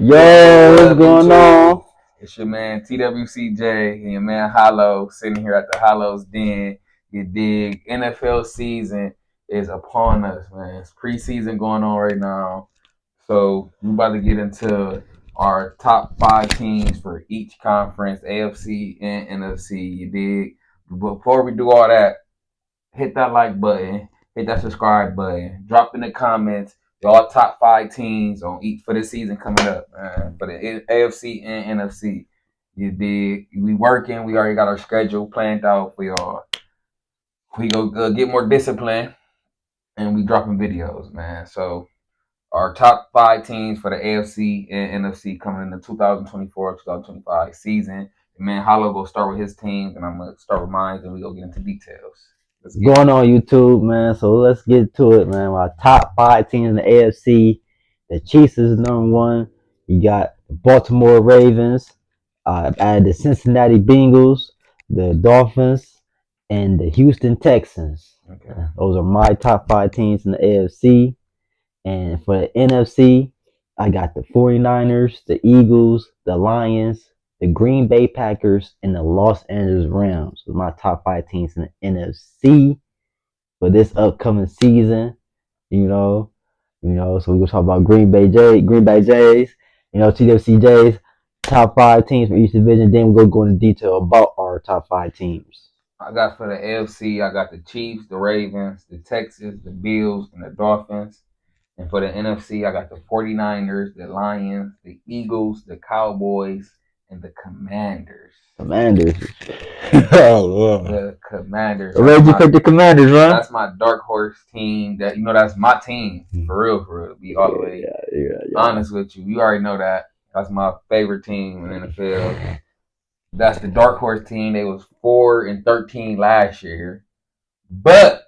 Yo, what's going on? It's your man TWCJ and your man Hollow sitting here at the Hollow's Den. You dig? NFL season is upon us, man. It's preseason going on right now. So we about to get into our top 5 teams for each conference, AFC and NFC. You dig? But before we do all that, hit that like button, hit that subscribe button, drop in the comments y'all top 5 teams on each for the season coming up, man. For the AFC and NFC. You did. We working. We already got our schedule planned out for y'all. We go get more discipline, and we dropping videos, man. So our top 5 teams for the AFC and NFC coming in the 2024-2025 season. And man, Hollow go start with his teams, and I'm gonna start with mine, and we go get into details. What's going on YouTube, man? So let's get to it, man. Our top 5 teams in the AFC. The Chiefs is #1. You got the Baltimore Ravens, add the Cincinnati Bengals, the Dolphins, and the Houston Texans. Okay. Those are my top 5 teams in the AFC. And for the NFC, I got the 49ers, the Eagles, the Lions, the Green Bay Packers, and the Los Angeles Rams. Those are my top 5 teams in the NFC for this upcoming season. So we're gonna talk about Green Bay Jays, TWCJs, top 5 teams for each division. Then we're gonna go into detail about our top 5 teams. I got for the AFC, I got the Chiefs, the Ravens, the Texans, the Bills, and the Dolphins. And for the NFC, I got the 49ers, the Lions, the Eagles, the Cowboys, and the Commanders. The Commanders. Where'd you pick the Commanders, huh? That's my dark horse team. That's my team. For real. To be all the way honest with you. You already know that. That's my favorite team in the NFL. That's the dark horse team. They was 4-13 last year. But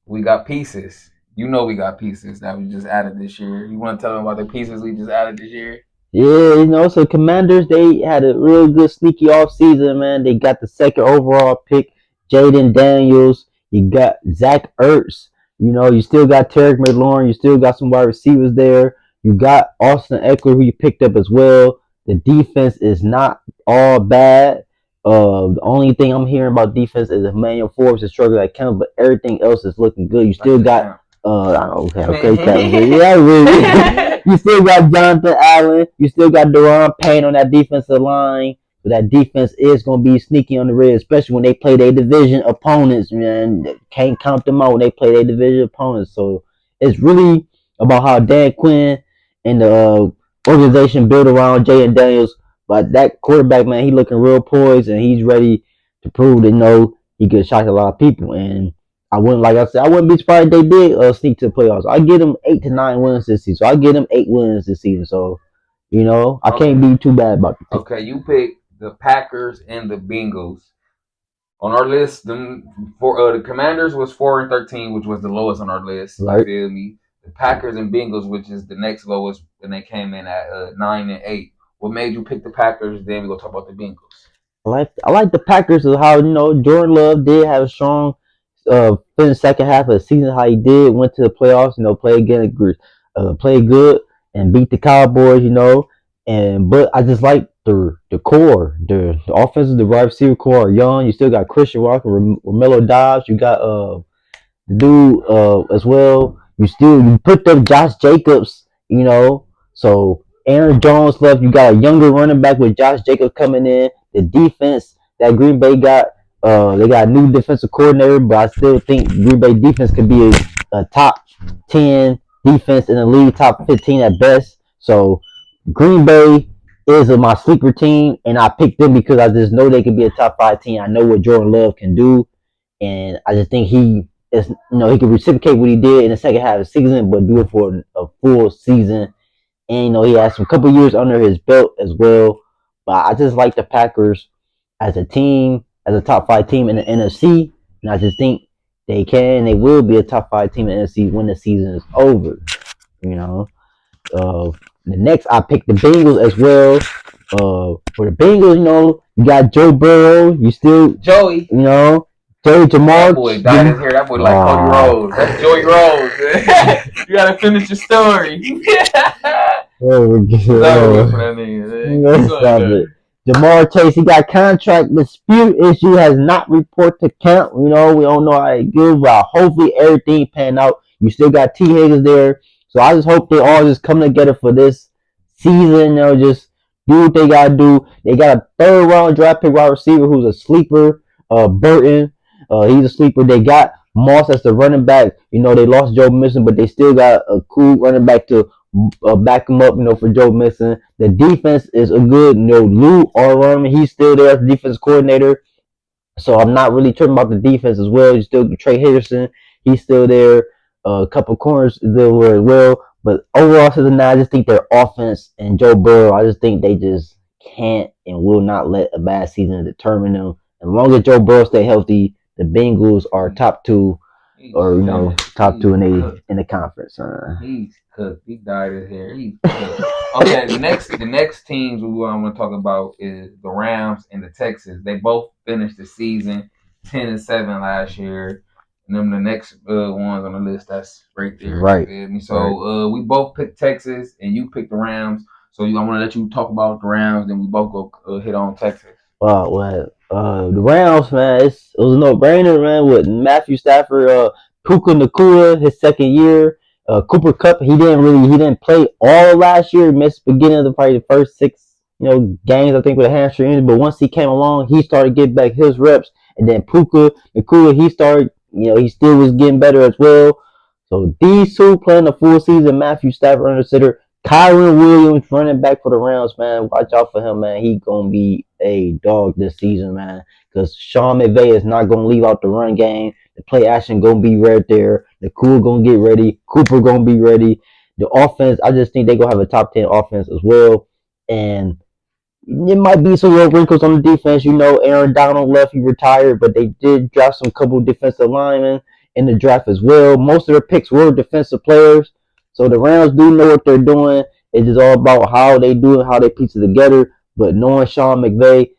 we got pieces. You know we got pieces that we just added this year. You want to tell them about the pieces we just added this year? Yeah, so Commanders, they had a real good sneaky offseason, man. They got the second overall pick, Jaden Daniels. You got Zach Ertz. You still got Tarek McLaurin. You still got some wide receivers there. You got Austin Eckler, who you picked up as well. The defense is not all bad. The only thing I'm hearing about defense is Emmanuel Forbes is struggling at Kemp, but everything else is looking good. You still got yeah, really. You still got Jonathan Allen. You still got Deron Payne on that defensive line. But that defense is going to be sneaky on the red, especially when they play their division opponents, man. Can't count them out when they play their division opponents. So it's really about how Dan Quinn and the organization build around Jay and Daniels. But that quarterback, man, he looking real poised, and he's ready to prove that, he could shock a lot of people. And I wouldn't be surprised if they did sneak to the playoffs. I get them 8 to 9 wins this season. So I get them 8 wins this season. So, I can't be too bad about it. Okay, you picked the Packers and the Bengals. On our list, the Commanders was 4-13, which was the lowest on our list. Right. You feel me? The Packers and Bengals, which is the next lowest, and they came in at 9-8. What made you pick the Packers? Then we go talk about the Bengals. I like the Packers of how Jordan Love did have a strong finished second half of the season. How he did went to the playoffs. Played good and beat the Cowboys. But I just like the core, the offensive, the wide receiver core are young. You still got Christian Walker, Romelo Dobbs. You got the dude as well. You put up Josh Jacobs. So Aaron Jones left. You got a younger running back with Josh Jacobs coming in. The defense that Green Bay got, they got a new defensive coordinator, but I still think Green Bay defense could be a top 10 defense in the league, top 15 at best. So Green Bay is my sleeper team, and I picked them because I just know they could be a top 5 team. I know what Jordan Love can do, and I just think he can reciprocate what he did in the second half of the season, but do it for a full season. And he has some couple years under his belt as well. But I just like the Packers as a team, as a top 5 team in the NFC, and I just think they will be a top 5 team in the NFC when the season is over. The next I picked the Bengals as well. For the Bengals, you got Joe Burrow. You still Joey. Joey Jamar. That boy died in here. That boy like Cody Rhodes. That's Joey Rhodes. You gotta finish your story. Oh, It's over with for that nigga. Keep let's going, stop though. it. Jamar Chase, he got contract dispute issue, has not report to camp. We don't know how it goes, but hopefully everything pan out. You still got T. Higgins there. So I just hope they all just come together for this season. Just do what they gotta do. They got a third round draft pick wide receiver who's a sleeper. Burton. He's a sleeper. They got Moss as the running back. They lost Joe Mixon, but they still got a cool running back to back him up, for Joe Mixon. The defense is a good, Lou Arm, he's still there as the defense coordinator. So I'm not really tripping about the defense as well. You still Trey Henderson, he's still there. A couple corners there as well. But overall, to the night, I just think their offense and Joe Burrow, I just think they just can't and will not let a bad season determine them. As long as Joe Burrow stay healthy, the Bengals are top two, or top two in the conference. He's cooked. He dyed his hair. He's cooked. Okay, the next teams we want to talk about is the Rams and the Texans. They both finished the season 10-7 last year. And then the next ones on the list, that's right there. Right. So we both picked Texas, and you picked the Rams. So I want to let you talk about the Rams, then we both go hit on Texas. The Rams, man, it was a no-brainer, man, with Matthew Stafford, Puka Nacua, his second year. Cooper Kupp, he didn't play all last year. Missed beginning of probably the first six, games, I think, with a hamstring injury. But once he came along, he started getting back his reps. And then Puka Nacua, he started, he still was getting better as well. So these two playing the full season. Matthew Stafford under center. Kyron Williams running back for the Rams, man. Watch out for him, man. He gonna be a dog this season, man. Because Sean McVay is not gonna leave out the run game. The play action gonna be right there. The Cool gonna get ready. Cooper gonna be ready. The offense, I just think they gonna have a top 10 offense as well. And it might be some little wrinkles on the defense. Aaron Donald left, he retired, but they did draft some couple defensive linemen in the draft as well. Most of their picks were defensive players. So the Rams do know what they're doing. It's just all about how they do it, how they piece it together. But knowing Sean McVay,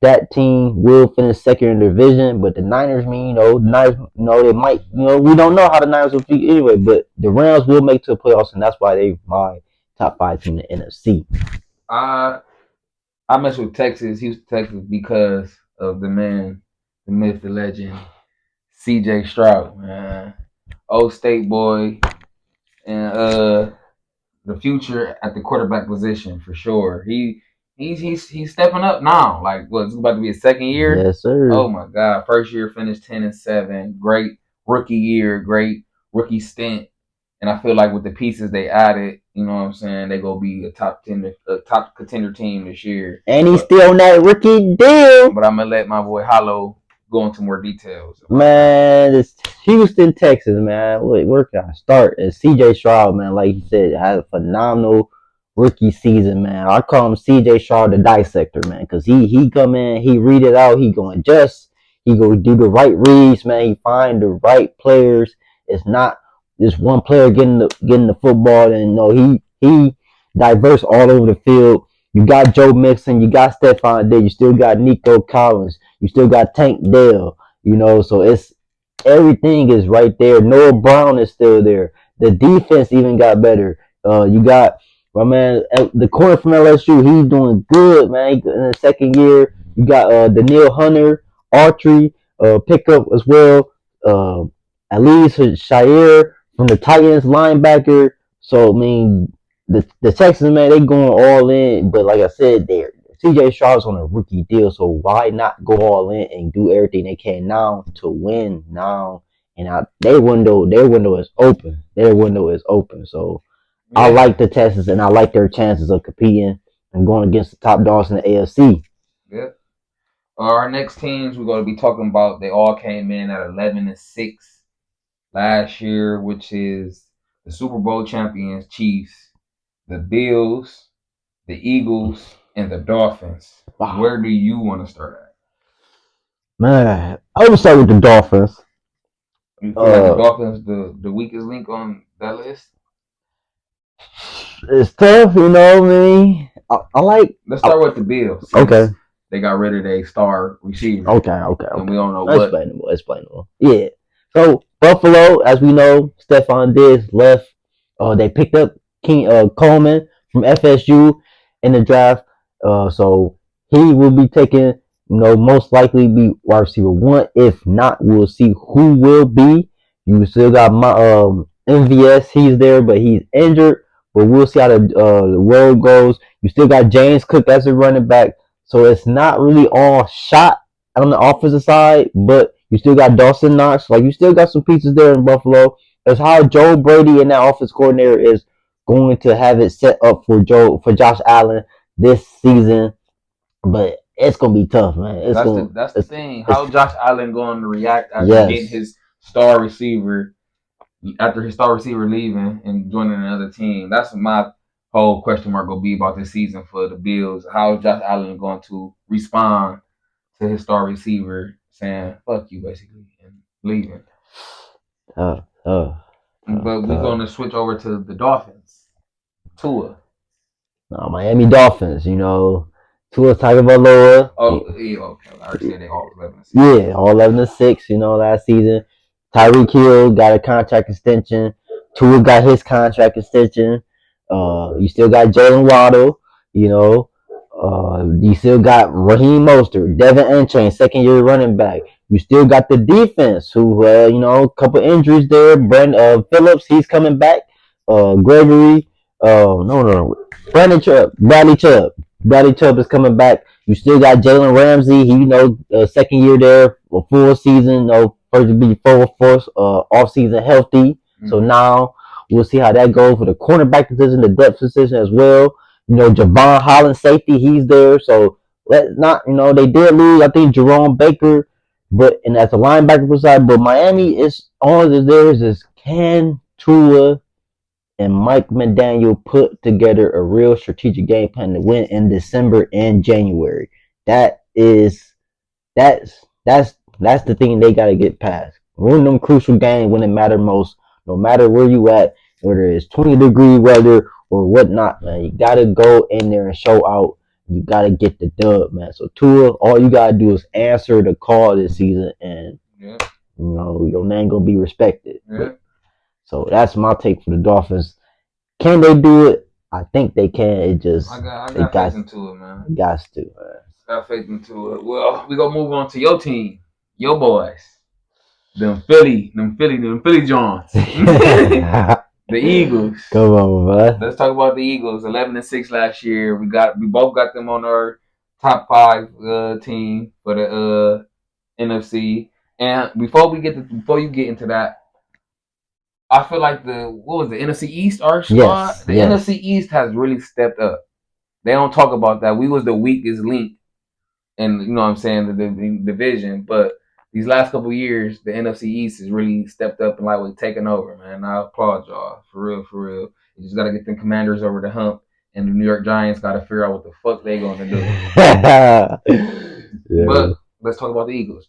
that team will finish second in their division. But the Niners, they might, we don't know how the Niners will be anyway. But the Rams will make to the playoffs, and that's why they my top 5 team in the NFC. I mess with Houston, Texas, because of the man, the myth, the legend, C.J. Stroud, man. Old State boy, and the future at the quarterback position for sure. He's stepping up now. Like, it's about to be his second year? Yes, sir. Oh my God! First year finished 10-7. Great rookie year, great rookie stint. And I feel like with the pieces they added, you know what I'm saying, they gonna be a top contender team this year. And he's still on that rookie deal. But I'm gonna let my boy Hollow go into more details. Man, it's Houston, Texas, man. Where can I start? It's C.J. Stroud, man. Like you said, had a phenomenal rookie season, man. I call him C.J. Stroud the dissector, man, because he come in, he read it out, he go adjust, he go do the right reads, man. He find the right players. It's not just one player getting the football, and he diverse all over the field. You got Joe Mixon, you got Stephon Diggs, you still got Nico Collins, you still got Tank Dell, so it's everything is right there. Noah Brown is still there. The defense even got better. You got my man, the corner from LSU, he's doing good, man. In the second year, you got Daniil Hunter, Archery, pickup as well. At least Shire from the Titans linebacker. So the Texans, man, they going all in, but like I said, CJ Stroud's on a rookie deal, so why not go all in and do everything they can now to win now? And their window is open. So yeah. I like the Texans, and I like their chances of competing and going against the top dogs in the AFC. Yep. Our next teams we're going to be talking about, they all came in at 11-6 last year, which is the Super Bowl champions Chiefs, the Bills, the Eagles, and the Dolphins. Wow. Where do you want to start at? Man, I would start with the Dolphins. You feel like the Dolphins the weakest link on that list? It's tough, I mean. I like. Let's start with the Bills. Okay. They got rid of their star receiver. Okay. And we don't know what. Explainable. Yeah. So Buffalo, as we know, Stephon Diggs left. They picked up Coleman from FSU in the draft. So he will be taking, most likely be wide receiver one. If not, we'll see who will be. You still got my MVS. He's there, but he's injured. But we'll see how the world goes. You still got James Cook as a running back. So it's not really all shot on the offensive side, but you still got Dawson Knox. Like, you still got some pieces there in Buffalo. That's how Joe Brady and that offense coordinator is going to have it set up for Josh Allen this season. But it's gonna be tough, man. That's the thing. How Josh Allen going to react after Yes. getting his star receiver leaving and joining another team? That's my whole question mark will be about this season for the Bills. How is Josh Allen going to respond to his star receiver saying "fuck you" basically and leaving? But we're going to switch over to the Dolphins. Tua. Miami Dolphins, Tua Tagovailoa. Oh, yeah, okay. I already said they all 11-6. Yeah, all 11-6. Last season, Tyreek Hill got a contract extension. Tua got his contract extension. You still got Jalen Waddle. You still got Raheem Mostert, Devin Enchain, second-year running back. You still got the defense, who, a couple injuries there. Brent Phillips, he's coming back. Gregory, no, Brandon Chubb, Bradley Chubb. Bradley Chubb is coming back. You still got Jalen Ramsey. He, second year there, a full season. First to be fourth off season healthy. Mm-hmm. So now we'll see how that goes for the cornerback position, the depth position as well. Javon Holland, safety, he's there. So let's not, they did lose, I think, Jerome Baker, and that's a linebacker side. But Miami is all that there is can Tua and Mike McDaniel put together a real strategic game plan to win in December and January. That's the thing they got to get past. Win them crucial games when it matters most, no matter where you at, whether it's 20-degree weather or whatnot, man. You got to go in there and show out. You got to get the dub, man. So Tua, all you got to do is answer the call this season, and your name going to be respected. Yeah. So that's my take for the Dolphins. Can they do it? I think they can. It just I got faith into it, man. Got to, man. Got faith into it. Well, we gonna move on to your team, your boys, them Philly Johns, the Eagles. Come on, man. Let's talk about the Eagles. 11-6 last year. We both got them on our top 5 team for the NFC. And before you get into that, I feel like the NFC East, our squad? Yes, the NFC East has really stepped up. They don't talk about that. We was the weakest link in, the division. But these last couple of years, the NFC East has really stepped up and we're taking over, man. I applaud y'all. For real. You just got to get the Commanders over the hump. And the New York Giants got to figure out what the fuck they going to do. Yeah. But let's talk about the Eagles.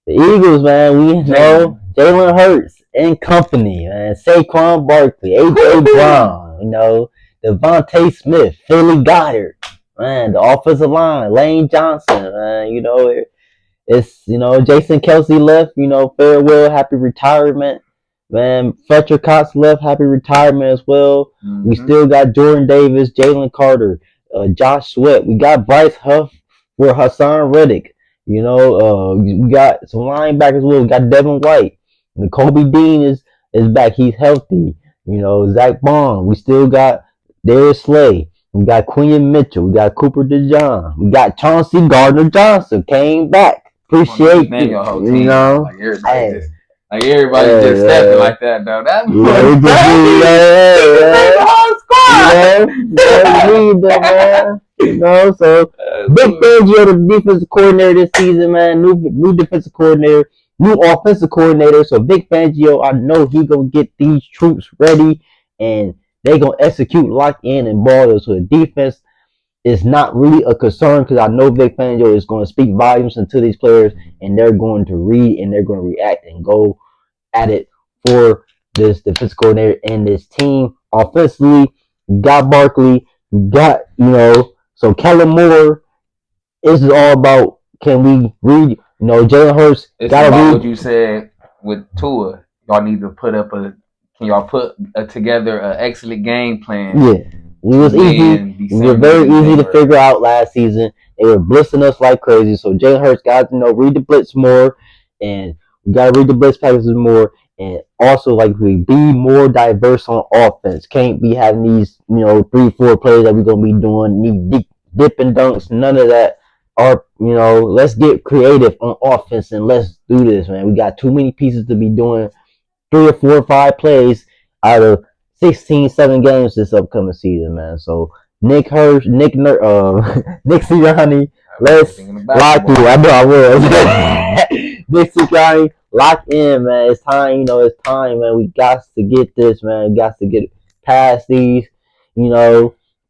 The Eagles, man, we know Jalen Hurts and company, man. Saquon Barkley, A.J. Brown, Devontae Smith, Philly Goddard, man. The offensive line, Lane Johnson, man. It's Jason Kelsey left. Farewell, happy retirement, man. Fletcher Cox left, happy retirement as well. Mm-hmm. We still got Jordan Davis, Jalen Carter, Josh Sweat. We got Bryce Huff for Hassan Reddick. We got some linebackers as well. We got Devin White. Kobe Dean is back. He's healthy. Zach Bond. We still got Darius Slay. We got Quinn Mitchell. We got Cooper DeJohn. We got Chauncey Gardner-Johnson. Came back. Appreciate it. Everybody just stepping like that, though. That so Big Fangio, the defensive coordinator this season, man. New defensive coordinator, new offensive coordinator. So Big Fangio, I know he gonna get these troops ready, and they gonna execute, lock in, and ball. So the defense is not really a concern because I know Big Fangio is going to speak volumes into these players, and they're going to read and they're going to react and go at it for this defensive coordinator and this team. Offensively, you got Barkley, you got, so Kellen Moore. This is all about, can we read, Jalen Hurts. It's about read what you said with Tua. Y'all need to put together an excellent game plan. Yeah. We was easy. We were very easy to figure out last season. They were blitzing us like crazy. So Jalen Hurts got to read the blitz more, and we got to read the blitz packages more, and also like we be more diverse on offense. Can't be having these 3-4 plays that we're gonna be doing. Need dip and dunks. None of that. Or let's get creative on offense and let's do this, man. We got too many pieces to be doing 3 or 4 or 5 plays out of 16, 7 games this upcoming season, man. So Nick Hurst, Nick Sirianni, let's lock in. I know I was. Nick Sirianni, lock in, man. It's time, it's time, man. We got to get this, man. We got to get past these,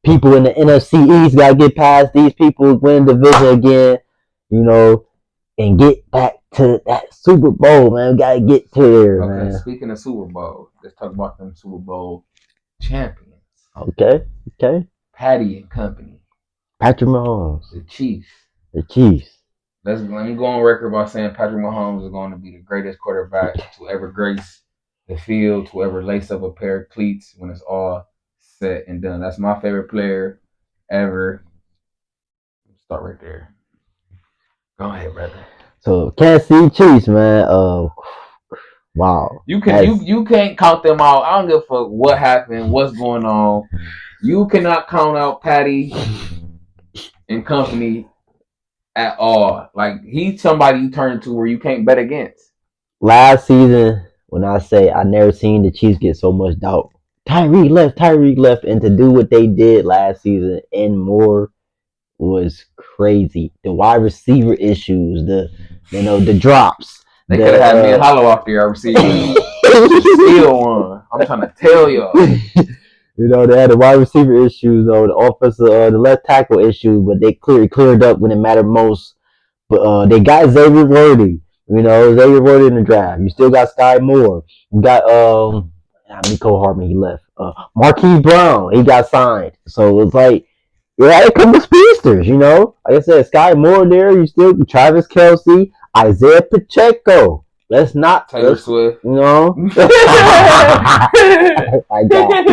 people in the NFC East got to get past these people, win the division again, and get back to that Super Bowl, man. We gotta get to there, man. Speaking of Super Bowl, let's talk about them Super Bowl champions. Okay. Patty and company. Patrick Mahomes. The Chiefs. Let me go on record by saying Patrick Mahomes is going to be the greatest quarterback to ever grace the field, to ever lace up a pair of cleats when it's all said and done. That's my favorite player ever. Start right there. Go ahead, brother. So Kansas City Chiefs, man. Wow. You can't count them out. I don't give a fuck what happened, what's going on. You cannot count out Patty and company at all. Like, he's somebody you turn to where you can't bet against. Last season, when I say I never seen the Chiefs get so much doubt, Tyreek left, and to do what they did last season and more was crazy. The wide receiver issues, the drops. They could have had me and Hollow out there. I received still one. I'm trying to tell y'all. They had the wide receiver issues, the offensive, the left tackle issues, but they cleared up when it mattered most. But they got Xavier Worthy. Xavier Worthy in the draft. You still got Sky Moore. You got Miko Hartman. He left. Marquise Brown. He got signed. So it's like, yeah, a couple speedsters. Like I said, Sky Moore there. You still Travis Kelce, Isaiah Pacheco. Let's not Taylor Swift. I got.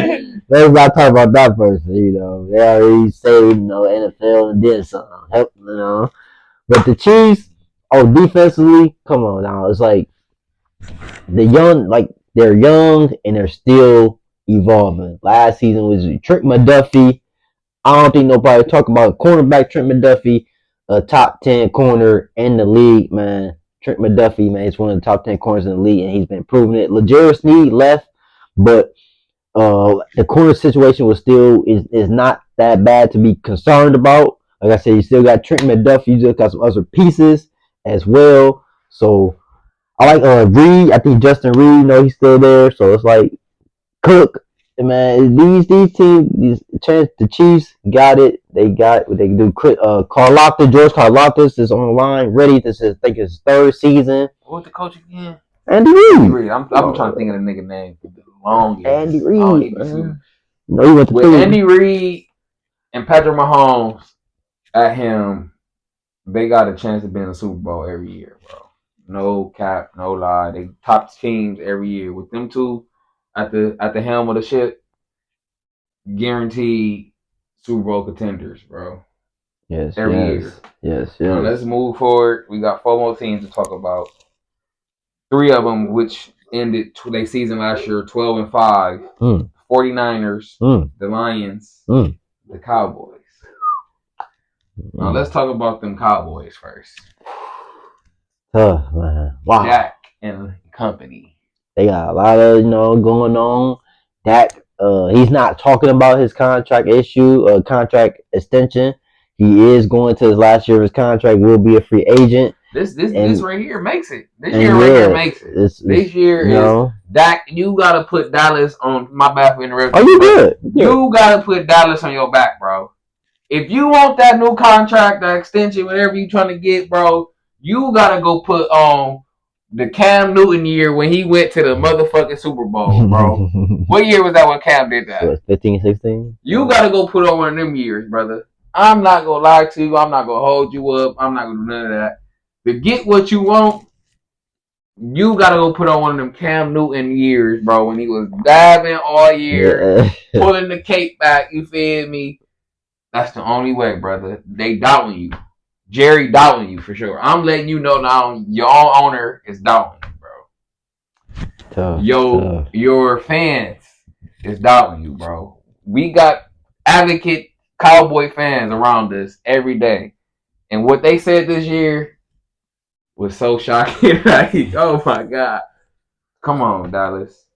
Let's not talk about that person. They already saved NFL and did something. Help, But the Chiefs, defensively, come on now. It's like they're young and they're still evolving. Last season was Trent McDuffie. I don't think nobody talk about cornerback Trent McDuffie, a top 10 corner in the league, man. Trent McDuffie, man, he's one of the top 10 corners in the league, and he's been proving it. L'Jarius Sneed left, but the corner situation was still is not that bad to be concerned about. Like I said, you still got Trent McDuffie. You just got some other pieces as well. So I like Reed. I think Justin Reed, he's still there. So it's like Cook. Man, these teams, the Chiefs got it. They got what they can do. George Karlaftis is on the line, ready. This is, I think, his 3rd season. What's the coach again? Andy Reid. I'm trying to think of the nigga name for the longest. Andy Reid. He went to with Andy Reid and Patrick Mahomes at him, they got a chance to be in the Super Bowl every year, bro. No cap, no lie. They top teams every year. With them two at the helm of the ship, guaranteed Super Bowl contenders, bro. Yes, every year. Yes. Now, let's move forward. We got 4 more teams to talk about. 3 of them which ended their season last year 12-5. 49ers, the Lions, the Cowboys. Now let's talk about them Cowboys first. Man. Wow. Dak and company. They got a lot of going on. Dak, he's not talking about his contract issue, contract extension. He is going to his last year of his contract. Will be a free agent. This right here makes it. This year makes it. This year is Dak. You gotta put Dallas on my back for interrupting. Oh, you good? You gotta put Dallas on your back, bro. If you want that new contract, that extension, whatever you trying to get, bro, you gotta go put on the Cam Newton year when he went to the motherfucking Super Bowl, bro. What year was that when Cam did that? What, 15, 16? You gotta go put on one of them years, brother. I'm not gonna lie to you. I'm not gonna hold you up. I'm not gonna do none of that. To get what you want, You gotta go put on one of them Cam Newton years, bro, when he was diving all year, Yeah. pulling the cape back. You feel me? That's the only way, brother. They doubting you. Jerry doubting you for sure. I'm letting you know now. Your owner is doubting you, bro. Tough, tough. Your fans is doubting you, bro. We got advocate Cowboy fans around us every day, and what they said this year was so shocking. Like, oh my god, come on, Dallas.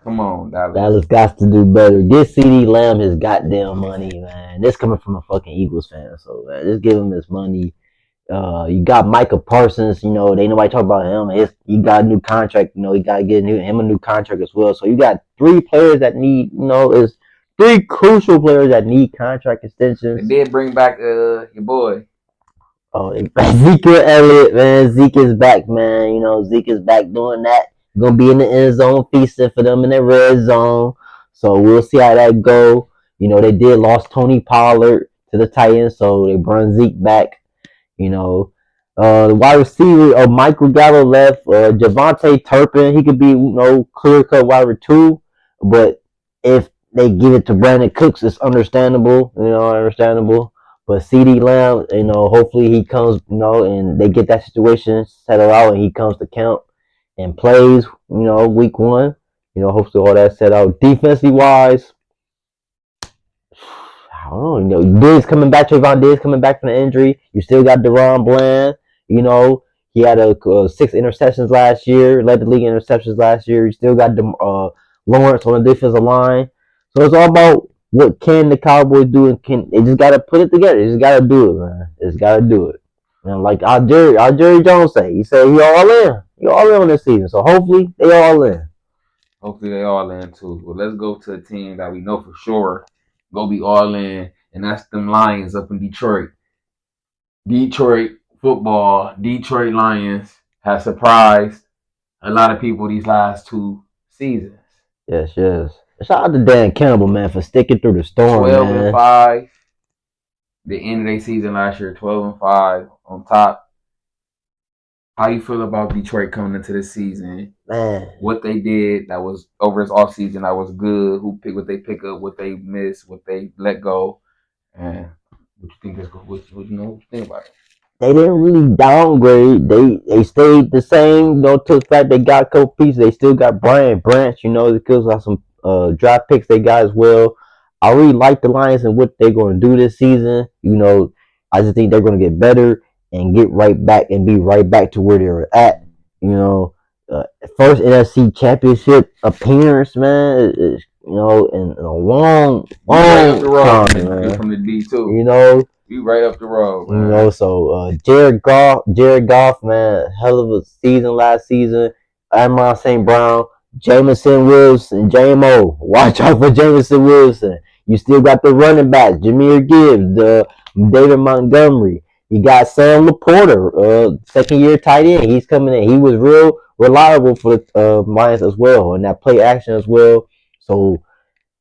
Come on, Dallas. Dallas got to do better. Get CD Lamb his goddamn money, man. This coming from a fucking Eagles fan, so man, just give him his money. You got Micah Parsons. You know, they nobody talk about him. He got a new contract. You know, he got to get him a new contract as well. So you got three players that need. You know, is three crucial players that need contract extensions. They did bring back your boy. Oh, Ezekiel Elliott, man. Zeke is back, man. You know, Zeke is back doing that. Gonna be in the end zone feasting for them in the red zone. So we'll see how that go. You know, they did lost Tony Pollard to the Titans, so they brought Zeke back. You know, the wide receiver of Michael Gallo left. Javante Turpin, he could be, you know, clear cut wide receiver two, but if they give it to Brandon Cooks, it's understandable. You know, understandable. But CD Lamb, you know, hopefully he comes, you know, and they get that situation settled out, and he comes to count and plays, you know, week one. You know, hopefully all that set out. Defensively wise, I don't know. Diggs coming back, Trayvon Diggs coming back from the injury. You still got Deron Bland. You know, he had 6 interceptions last year, led the league in interceptions last year. You still got Lawrence on the defensive line. So it's all about what can the Cowboys do, and can they just gotta put it together. They just gotta do it, man. They just gotta do it. And like our Jerry Jones say, he said he all in. He all in on this season. So hopefully they all in. Hopefully they all in too. Well, let's go to a team that we know for sure go be all in, and that's them Lions up in Detroit. Detroit football, Detroit Lions have surprised a lot of people these last 2 seasons. Yes, yes. Shout out to Dan Campbell, man, for sticking through the storm, 12-5. The end of their season last year, 12-5 on top. How you feel about Detroit coming into this season? Man, what they did that was over this off season that was good. What they pick up, what they miss, what they let go, and what you think is what you think about it? they didn't really downgrade. They stayed the same. You know, to the fact they got a couple pieces. They still got Brian Branch. You know, they still got some draft picks they got as well. I really like the Lions and what they're going to do this season. You know, I just think they're going to get better and get right back and be right back to where they were at. You know, first NFC Championship appearance, man. You know, in a long time, man. From the D2. You know, you right up the road, man. You know, so Jared Goff, man, hell of a season last season. Amon St. Brown, Jameson Wilson, JMO. Watch out for Jameson Wilson. You still got the running backs, Jameer Gibbs, David Montgomery. You got Sam Laporta, second year tight end. He's coming in. He was real reliable for the Lions as well, and that play action as well. So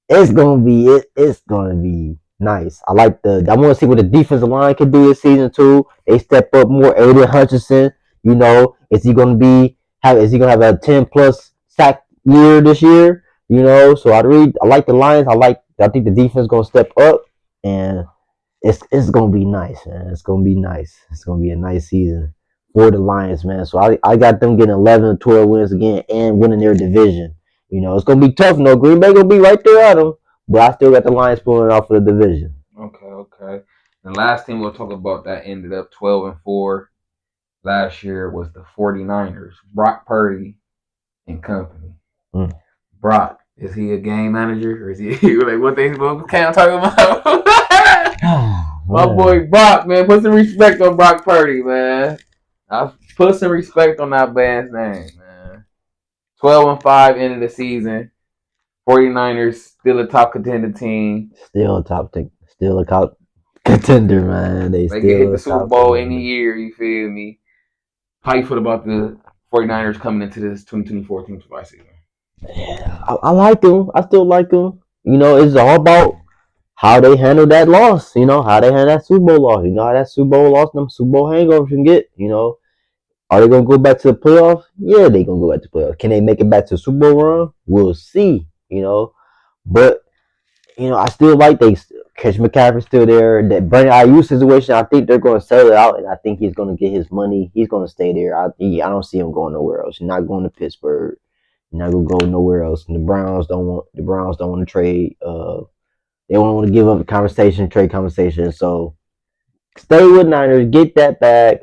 it's gonna be nice. I want to see what the defensive line can do this season too. They step up more. Aiden Hutchinson, you know, is he gonna have a 10+ sack year this year? You know, so I like the Lions. I think the defense gonna step up, and it's gonna be nice, man. It's gonna be nice. It's gonna be a nice season for the Lions, man. So I got them getting 11 or 12 wins again and winning their division. You know, it's gonna be tough. No, Green Bay gonna be right there at them, but I still got the Lions pulling off for the division. Okay. The last team we'll talk about that ended up 12-4 last year was the 49ers. Brock Purdy and company. Brock, is he a game manager or is he like what can I talk about? My boy Brock, man, put some respect on Brock Purdy, man. I put some respect on that man's name, man. 12-5 end of the season. 49ers still a top contender team. Still a top contender, man. They can hit the Super Bowl any year, you feel me? How you feel about the 49ers coming into this 2024-2025 season? Yeah, I like them. I still like them. You know, it's all about how they handle that loss. You know, how they handle that Super Bowl loss. You know how that Super Bowl loss, them Super Bowl hangovers can get. You know, Are they gonna go back to the playoffs? Yeah, they gonna go back to the playoffs. Can they make it back to the Super Bowl run? We'll see. But I still like they Catch McCaffrey's still there. That Brandon Ayuk situation, I think they're going to settle it out, and I think he's going to get his money. He's going to stay there. I don't see him going nowhere else. He's not going to Pittsburgh. He's not going to go nowhere else. And the Browns don't want to trade. They don't want to give up the trade conversation. So stay with Niners. Get that back.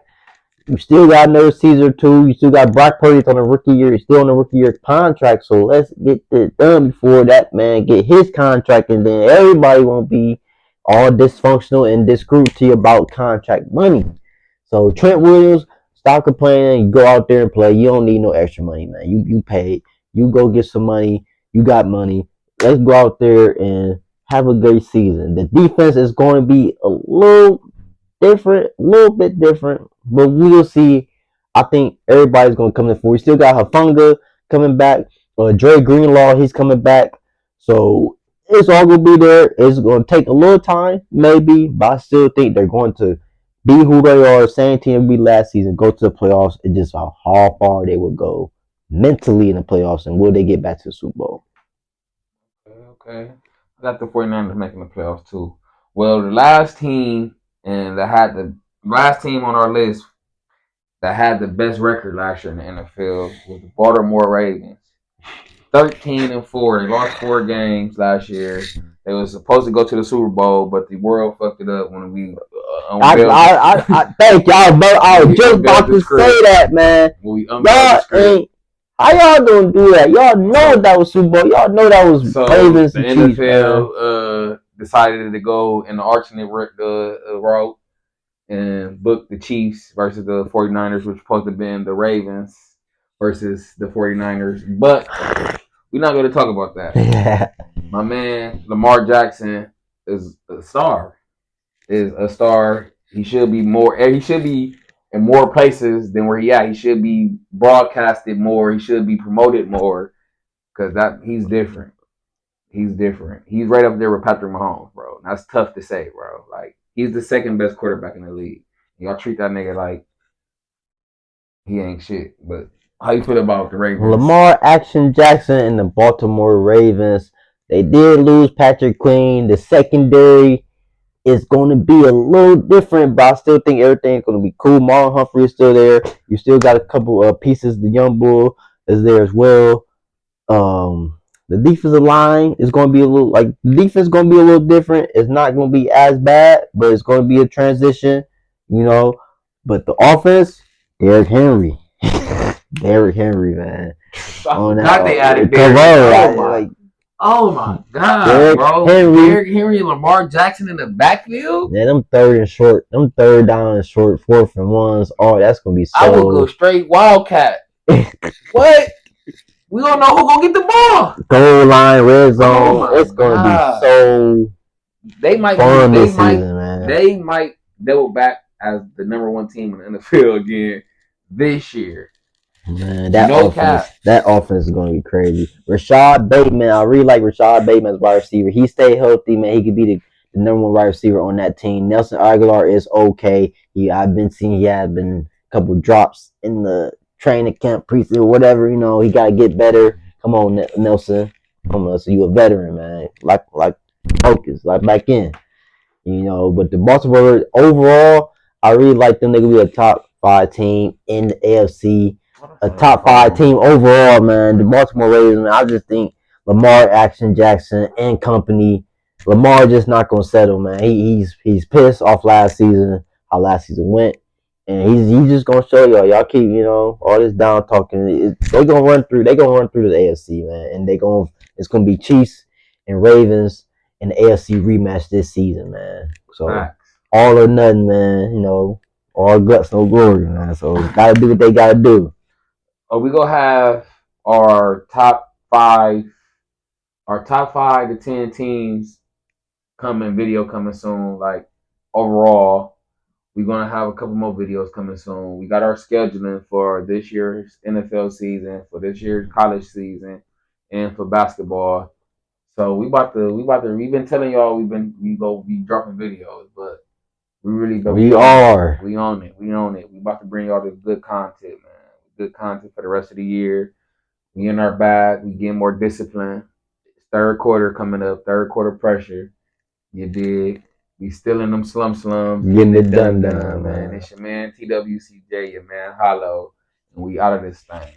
You still got another season or two. You still got Brock Purdy on a rookie year. He's still on a rookie year contract. So let's get this done before that man get his contract, and then everybody won't be all dysfunctional and discruity about contract money. So Trent Williams, stop complaining. You go out there and play. You don't need no extra money, man. You paid. You go get some money. You got money. Let's go out there and have a great season. The defense is going to be a little bit different, but we'll see. I think everybody's gonna come in for. We still got Hafunga coming back. Dre Greenlaw, he's coming back. So it's all gonna be there. It's gonna take a little time, maybe, but I still think they're going to be who they are. Same team we last season, go to the playoffs. It's just how far they will go mentally in the playoffs, and will they get back to the Super Bowl? Okay. I got the 49ers making the playoffs too. Well, the last team the last team on our list that had the best record last year in the NFL was the Baltimore Ravens. 13-4. They lost 4 games last year. They was supposed to go to the Super Bowl, but the world fucked it up when we unveiled. I thank y'all, bro. I was just about to say that, man. Y'all ain't. How y'all gonna do that? Y'all know that was Super Bowl. Y'all know that was Ravens the and Chiefs, NFL decided to go in the alternate route and book the Chiefs versus the 49ers, which was supposed to have been the Ravens versus the 49ers. But we're not going to talk about that. Yeah. My man, Lamar Jackson, is a star. He should be in more places than where he at. He should be broadcasted more. He should be promoted more because he's different. He's different. He's right up there with Patrick Mahomes, bro. That's tough to say, bro. Like, he's the second best quarterback in the league. Y'all treat that nigga like he ain't shit. But how you feel about the Ravens? Lamar Action Jackson and the Baltimore Ravens. They did lose Patrick Queen. The secondary is going to be a little different, but I still think everything's going to be cool. Marlon Humphrey is still there. You still got a couple of pieces. The young bull is there as well. The defensive line is going to be the defense is going to be a little different. It's not going to be as bad, but it's going to be a transition, But the offense, Derrick Henry. Derrick Henry, man. They added Derrick. Oh my God, Derrick bro. Derrick Henry and Lamar Jackson in the backfield? Yeah, them third and short. Them third down and short, 4th and 1s. Oh, that's going to be so... I would go straight Wildcat. What? We don't know who's going to get the ball. Goal line, red zone. It's going to be so fun this season, man. They might double back as the number 1 team in the NFL again this year. Man, that offense is going to be crazy. Rashad Bateman, I really like Rashad Bateman as wide receiver. He stayed healthy, man. He could be the number 1 wide receiver on that team. Nelson Aguilar is okay. I've been seeing he had been a couple drops in the training camp, preseason, whatever. He got to get better. Come on, Nelson. Come on, Nelson. You a veteran, man. Like focus, like back in. But the Baltimore overall, I really like them. They could be a top 5 team in the AFC. A top 5 team overall, man. The Baltimore Ravens, man. I just think Lamar Action Jackson and company. Lamar just not gonna settle, man. He's pissed off last season, how last season went, and he's just gonna show y'all. Y'all keep all this down talking. They gonna run through. They gonna run through the AFC, man, and it's gonna be Chiefs and Ravens in the AFC rematch this season, man. So all or nothing, man. All guts, no glory, man. So gotta do what they gotta do. We gonna have our top 5 to 10 teams video coming soon. Like overall, we're gonna have a couple more videos coming soon. We got our scheduling for this year's NFL season, for this year's college season, and for basketball. So we've been telling y'all we go be dropping videos, but We are. We own it. We own it. We about to bring y'all this good content, man. Good content for the rest of the year. We in our bag. We getting more discipline. Third quarter coming up. Third quarter pressure. You dig? We still in them slums. Getting it done, man. It's your man TWCJ, your man Hollow, and we out of this thing.